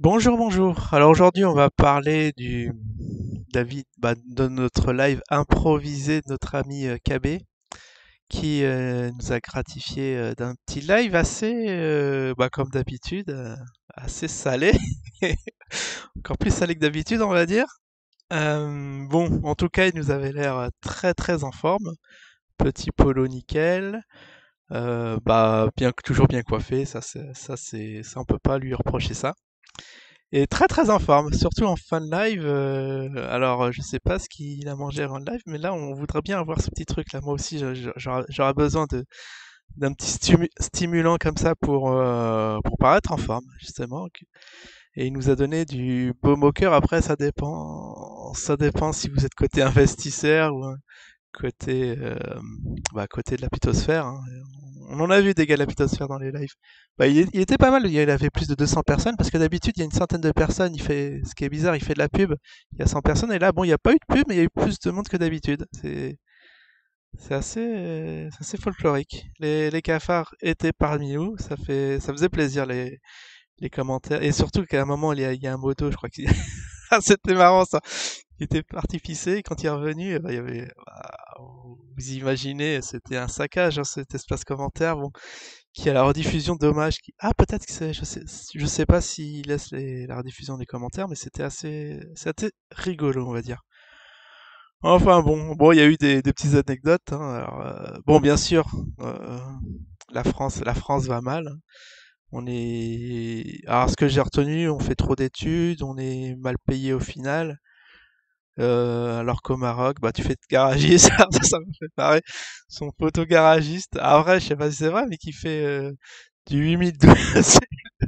Bonjour, bonjour. Alors aujourd'hui, on va parler du David, de notre live improvisé de notre ami KB, qui nous a gratifié d'un petit live assez, comme d'habitude, assez salé, encore plus salé que d'habitude, on va dire. Bon, en tout cas, il nous avait l'air très très en forme, petit polo nickel, toujours bien coiffé, ça on peut pas lui reprocher ça. Et très très en forme, surtout en fin de live. Je sais pas ce qu'il a mangé avant le live, mais là on voudrait bien avoir ce petit truc là. Moi aussi j'aurais besoin d'un petit stimulant comme ça pour paraître en forme justement. Et il nous a donné du baume au cœur. Après ça dépend si vous êtes côté investisseur ou côté de la pitosphère, hein. On en a vu des gars de la pitosphère dans les lives. Il était pas mal, il y avait plus de 200 personnes, parce que d'habitude, il y a une centaine de personnes, ce qui est bizarre, il fait de la pub, il y a 100 personnes, et là, bon, il n'y a pas eu de pub, mais il y a eu plus de monde que d'habitude. C'est assez folklorique. Les cafards étaient parmi nous, ça faisait plaisir les commentaires, et surtout qu'à un moment, il y a un moto, je crois que ah, c'était marrant ça. Il était parti pisser, et quand il est revenu, il y avait, vous imaginez, c'était un saccage, hein, cet espace commentaire, bon, qui a la rediffusion dommage, peut-être que je sais pas s'il laisse la rediffusion des commentaires, mais c'était rigolo, on va dire. Enfin bon, il y a eu des petites anecdotes, hein, bon, bien sûr, euh, la France va mal, hein. Alors ce que j'ai retenu, on fait trop d'études, on est mal payé au final. Alors qu'au Maroc, tu fais de garagiste, ça me fait marrer. Son poteau garagiste, vrai, je sais pas si c'est vrai, mais qui fait du 8 000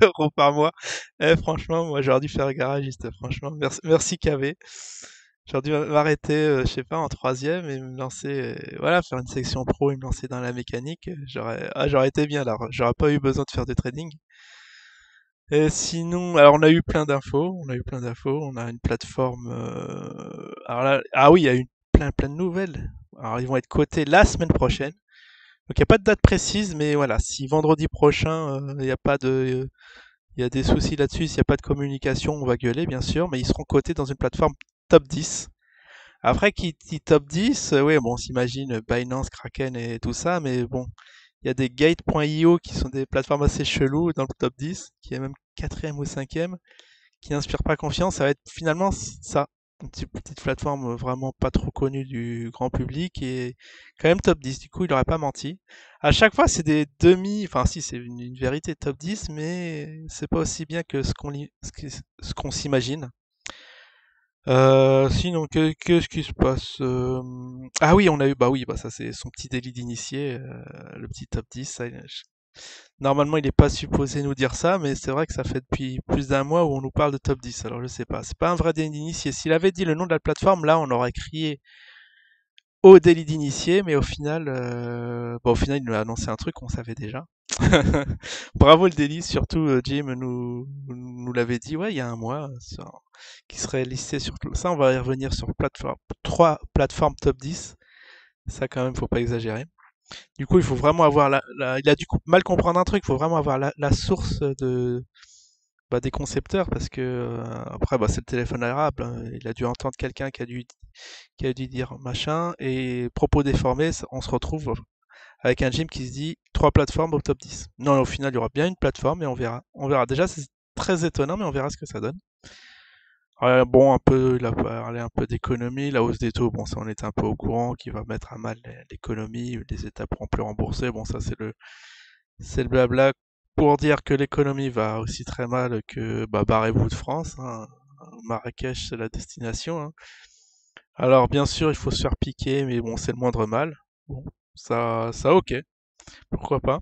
€ par mois. Franchement, moi j'aurais dû faire garagiste, franchement. Merci, merci KV. J'aurais dû m'arrêter, je sais pas, en troisième et me lancer, voilà, faire une section pro et me lancer dans la mécanique. J'aurais été bien là. J'aurais pas eu besoin de faire de trading. Et sinon, alors on a une plateforme. Alors là, ah oui, il y a eu plein de nouvelles. Alors ils vont être cotés la semaine prochaine. Donc il n'y a pas de date précise, mais voilà, si vendredi prochain il n'y a pas de, il y a des soucis là-dessus, s'il n'y a pas de communication, on va gueuler bien sûr, mais ils seront cotés dans une plateforme top 10. Après, qui dit top 10, oui, bon, on s'imagine Binance, Kraken et tout ça, mais bon, il y a des Gate.io qui sont des plateformes assez cheloues dans le top 10, qui est même quatrième ou cinquième, qui n'inspirent pas confiance. Ça va être finalement ça, une petite plateforme vraiment pas trop connue du grand public et quand même top 10. Du coup, il n'aurait pas menti. À chaque fois, c'est des demi, enfin si, c'est une vérité top 10, mais c'est pas aussi bien que ce qu'on s'imagine. Sinon, qu'est-ce qui se passe? Ah oui, on a eu, bah oui, ça c'est son petit délit d'initié, le petit top 10. Normalement, il n'est pas supposé nous dire ça, mais c'est vrai que ça fait depuis plus d'un mois où on nous parle de top 10. Alors je sais pas, c'est pas un vrai délit d'initié. S'il avait dit le nom de la plateforme, là, on aurait crié au délit d'initié, mais au final, il nous a annoncé un truc qu'on savait déjà. Bravo le délit, surtout Jim nous l'avait dit, ouais, il y a un mois, qui serait listé sur tout ça. On va y revenir sur trois plateformes top 10. Ça, quand même, faut pas exagérer. Du coup, il faut vraiment avoir il a dû mal comprendre un truc. Il faut vraiment avoir la source des concepteurs parce que après, c'est le téléphone arabe, hein. Il a dû entendre quelqu'un qui a dû dire machin et propos déformés. On se retrouve avec un gym qui se dit trois plateformes au top 10. Non, au final, il y aura bien une plateforme et on verra. On verra. Déjà, c'est très étonnant, mais on verra ce que ça donne. Bon, il a parlé un peu d'économie, la hausse des taux, bon, ça on était un peu au courant, qui va mettre à mal l'économie, les États pourront plus rembourser, bon, ça c'est le blabla pour dire que l'économie va aussi très mal que, barrez-vous de France, hein. Marrakech c'est la destination, hein. Alors bien sûr il faut se faire piquer, mais bon, c'est le moindre mal. Bon, ça ok, pourquoi pas.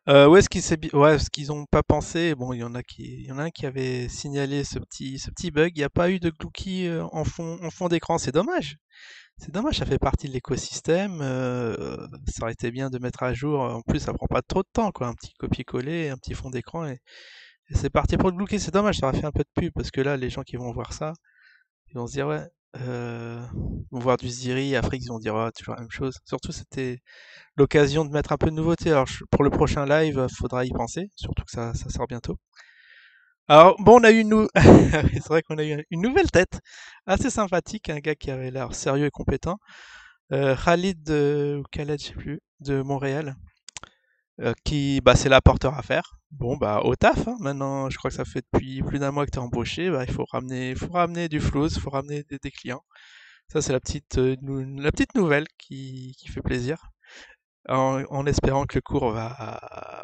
Où est-ce ouais, ce qu'ils ont pas pensé, bon, il y en a un qui avait signalé ce petit bug. Il n'y a pas eu de Glucky en fond d'écran. C'est dommage. C'est dommage, ça fait partie de l'écosystème. Ça aurait été bien de mettre à jour. En plus, ça prend pas trop de temps, quoi. Un petit copier-coller, un petit fond d'écran et c'est parti pour le Glucky. C'est dommage, ça aurait fait un peu de pub parce que là, les gens qui vont voir ça, ils vont se dire, ouais, ils vont voir du Ziri, après ils vont dire, ouais, toujours la même chose. Surtout, c'était l'occasion de mettre un peu de nouveauté. Alors pour le prochain live, faudra y penser, surtout que ça sort bientôt. Alors, bon, on a eu c'est vrai qu'on a eu une nouvelle tête, assez sympathique, un gars qui avait l'air sérieux et compétent. Khalid, ou Khaled, je sais plus, de Montréal, qui, bah, c'est l'apporteur à faire. Bon, bah, au taf, hein. Maintenant, je crois que ça fait depuis plus d'un mois que tu es embauché. Bah, il faut ramener du flow, il faut ramener des clients. Ça, c'est la petite nouvelle qui fait plaisir. En espérant que le cours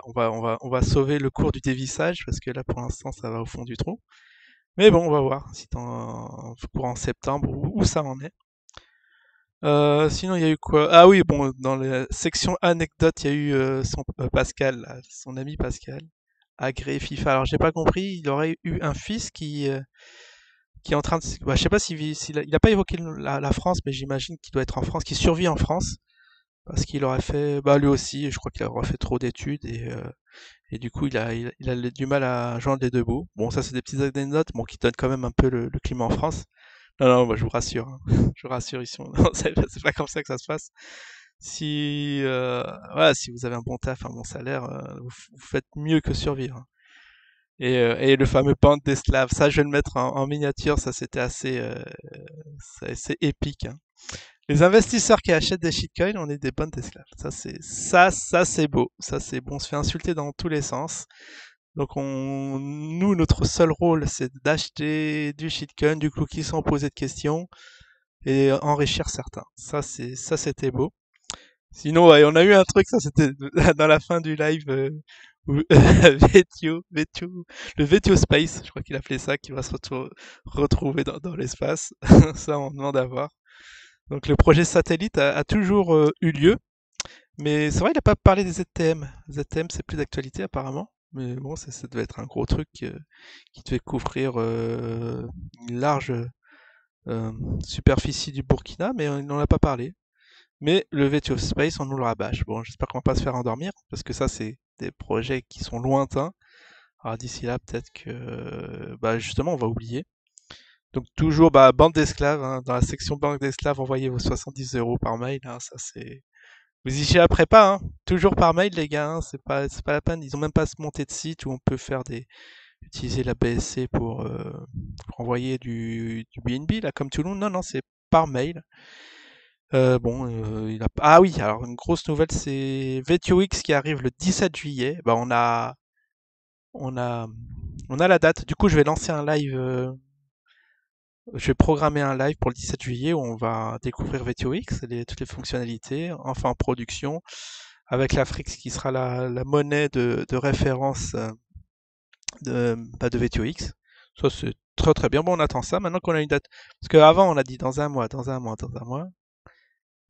on va sauver le cours du dévissage, parce que là, pour l'instant, ça va au fond du trou. Mais bon, on va voir si en courant septembre où ça en est. Sinon, il y a eu quoi? Ah oui, bon, dans la section anecdote, il y a eu Pascal, là, son ami Pascal, agré FIFA. Alors, j'ai pas compris, il aurait eu un fils qui est en train de. Bah, je sais pas il a pas évoqué la France, mais j'imagine qu'il doit être en France, qui survit en France, parce qu'il aurait fait, bah lui aussi, je crois qu'il aurait fait trop d'études et du coup, il a du mal à joindre les deux bouts. Bon, ça, c'est des petites anecdotes, bon, qui donnent quand même un peu le climat en France. Non, non, moi je vous rassure, hein. Je vous rassure ici, non, c'est pas comme ça que ça se passe. Voilà, si vous avez un bon taf, un bon salaire, vous faites mieux que survivre, hein. Et le fameux bande d'esclaves, ça je vais le mettre en miniature, ça c'était assez épique, hein. Les investisseurs qui achètent des shitcoins, on est des bandes d'esclaves. Ça c'est beau, ça c'est bon. On se fait insulter dans tous les sens. Donc nous, notre seul rôle, c'est d'acheter du shitcoin, du cookie sans poser de questions et enrichir certains. Ça c'était beau. Sinon, ouais, on a eu un truc, ça c'était dans la fin du live où le Vetio Space, je crois qu'il appelait ça, qui va se retrouver dans l'espace. Ça, on demande à voir. Donc le projet satellite a toujours eu lieu, mais c'est vrai, il n'a pas parlé des ZTM. ZTM, c'est plus d'actualité apparemment. Mais bon, ça devait être un gros truc qui devait couvrir une large euh, superficie du Burkina, mais il n'en a pas parlé. Mais le VT of Space, on nous le rabâche. Bon, j'espère qu'on va pas se faire endormir, parce que ça, c'est des projets qui sont lointains. Alors d'ici là, peut-être que, bah, justement, on va oublier. Donc toujours, bah, bande d'esclaves, hein. Dans la section bande d'esclaves, envoyez vos 70 € par mail, hein. Ça, c'est... Vous y après pas, hein. Toujours par mail, les gars, hein. C'est pas la peine. Ils ont même pas monté de site où on peut utiliser la BSC pour envoyer du BNB, là, comme tout le monde. Non, non, c'est par mail. Bon, ah oui, alors une grosse nouvelle, c'est VTOX qui arrive le 17 juillet. Bah, on a, on a la date. Du coup, je vais lancer un live. Je vais programmer un live pour le 17 juillet où on va découvrir VTOX, toutes les fonctionnalités, enfin en production, avec l'Afrix qui sera la monnaie de référence de VTOX. Ça, c'est très très bien. Bon, on attend ça. Maintenant qu'on a une date. Parce qu'avant, on a dit dans un mois, dans un mois, dans un mois.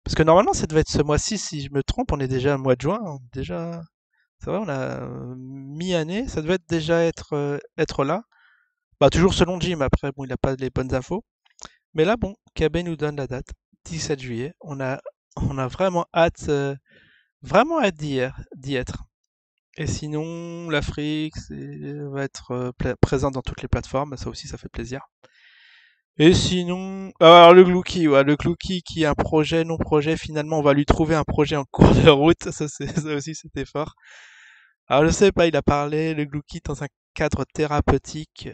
Parce que normalement, ça devait être ce mois-ci, si je me trompe, on est déjà au mois de juin, hein. Déjà, c'est vrai, on a mi-année, ça devait déjà être là. Bah, toujours selon Jim, après, bon, il n'a pas les bonnes infos. Mais là, bon, KB nous donne la date, 17 juillet. On a vraiment hâte d'y être. Et sinon, l'Afrique va être présente dans toutes les plateformes, ça aussi, ça fait plaisir. Et sinon, alors le Glouki, ouais, le Glouki qui est un projet, non projet, finalement on va lui trouver un projet en cours de route, ça aussi c'était fort. Alors je sais pas, il a parlé, le Glouki, dans un cadre thérapeutique,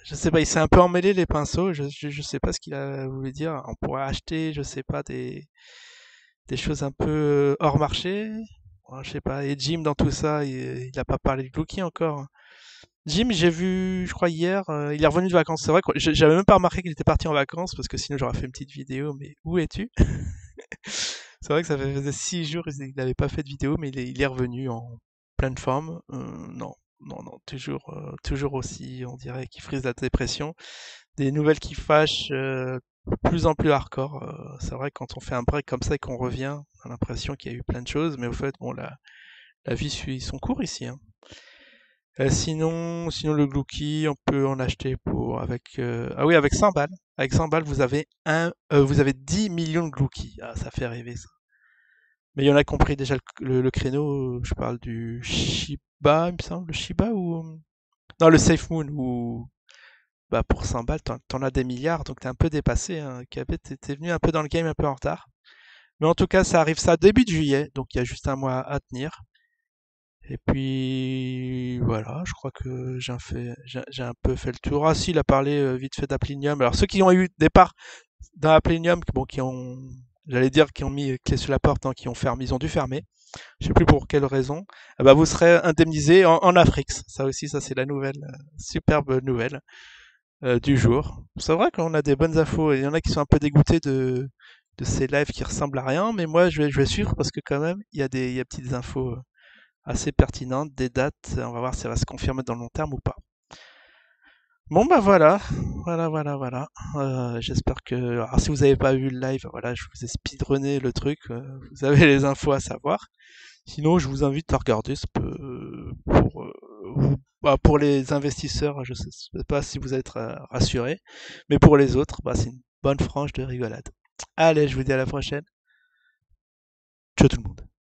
je sais pas, il s'est un peu emmêlé les pinceaux, je sais pas ce qu'il a voulu dire. On pourrait acheter, je sais pas, des choses un peu hors marché. Ouais, je sais pas, et Jim dans tout ça, il a pas parlé de Glouki encore. Jim, j'ai vu, je crois hier, il est revenu de vacances. C'est vrai que j'avais même pas remarqué qu'il était parti en vacances parce que sinon j'aurais fait une petite vidéo. Mais où es-tu? C'est vrai que ça faisait 6 jours qu'il n'avait pas fait de vidéo, mais il est revenu en pleine forme. Non, non, non, toujours aussi, on dirait, qui frise la dépression. Des nouvelles qui fâchent, de plus en plus hardcore. C'est vrai que quand on fait un break comme ça et qu'on revient, on a l'impression qu'il y a eu plein de choses, mais au fait, bon, la vie suit son cours ici, hein. Sinon le Glouki, on peut en acheter ah oui, avec 100 balles. Avec 100 balles, vous avez 10 millions de Glouki. Ah, ça fait rêver ça. Mais il y en a compris déjà le créneau. Je parle du Shiba, il me semble, le Shiba ou non, le Safe Moon où bah pour 100 balles, t'en as des milliards, donc t'es un peu dépassé, hein. KB, t'es venu un peu dans le game un peu en retard. Mais en tout cas, ça arrive ça début de juillet, donc il y a juste un mois à tenir. Et puis voilà, je crois que j'ai un peu fait le tour. Ah si, il a parlé vite fait d'Aplinium. Alors ceux qui ont eu des parts dans Aplinium, bon, qui ont, j'allais dire, qui ont mis clé sur la porte, hein, qui ont fermé, ils ont dû fermer. Je sais plus pour quelle raison. Ah bah, vous serez indemnisé en Afrique. Ça aussi, ça c'est la nouvelle, superbe nouvelle du jour. C'est vrai qu'on a des bonnes infos. Il y en a qui sont un peu dégoûtés de ces lives qui ressemblent à rien, mais moi je vais suivre parce que quand même, il y a petites infos assez pertinentes, des dates. On va voir si ça va se confirmer dans le long terme ou pas. Bon bah voilà, voilà. J'espère que, alors si vous n'avez pas vu le live, voilà, je vous ai speedrunné le truc. Vous avez les infos à savoir. Sinon, je vous invite à regarder pour les investisseurs. Je sais pas si vous êtes rassurés, mais pour les autres, bah, c'est une bonne frange de rigolade. Allez, je vous dis à la prochaine. Ciao tout le monde.